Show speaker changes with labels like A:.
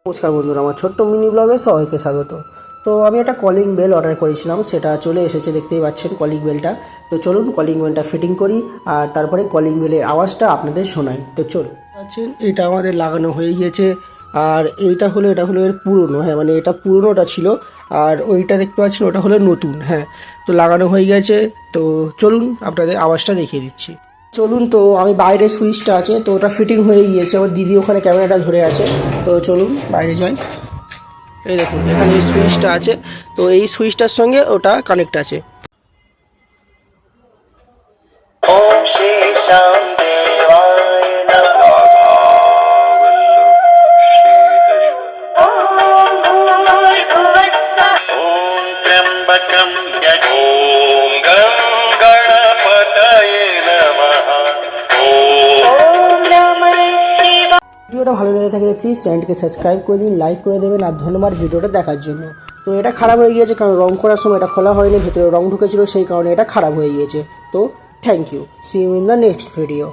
A: নমস্কার বন্ধুরা, আমার ছোট্ট মিনি ব্লগে সবাইকে স্বাগত। তো আমি একটা কলিং বেল অর্ডার করেছিলাম, সেটা চলে এসেছে, দেখতেই পাচ্ছেন কলিং বেলটা। তো চলুন কলিং বেলটা ফিটিং করি আর তারপরে কলিং বেলের আওয়াজটা আপনাদের শোনাই। তো চলুন, আছেন এটা আমাদের লাগানো হয়ে গিয়েছে। আর এটা হলো এর পুরনো, হ্যাঁ মানে এটা পুরনোটা ছিল, আর ওইটা দেখতে পাচ্ছেন ওটা হলো নতুন। হ্যাঁ, তো লাগানো হয়ে গেছে। তো চলুন আপনাদের আওয়াজটা দেখিয়ে দিচ্ছি। চলুন, তো আমি বাইরে সুইচটা আছে, তো ওটা ফিটিং হয়ে গিয়েছে, আমার দিদি ওখানে ক্যামেরাটা ধরে আছে। তো চলুন বাইরে যাই। এই দেখুন এখানে এই সুইচটা আছে, তো এই সুইচটার সঙ্গে ওটা কানেক্ট আছে।
B: ओम श्री श्याम देवाय नमः। ओम त्र्यंबकं यजोम गं गणपतये नमः। ओम नमः शिवाय।
A: ভিডিওটা ভালো লেগে থাকলে প্লিজ চ্যানেলটিকে সাবস্ক্রাইব করে দিন, লাইক করে দেবেন, আর ধন্যবাদ ভিডিওটা দেখার জন্য। তো এটা খারাপ হয়ে গিয়েছে কারণ রং করার সময় এটা খোলা হয়নি, ভেতরে রং ঢুকেছিল, সেই কারণে এটা খারাপ হয়ে গিয়েছে। তো thank you, see you in the next video.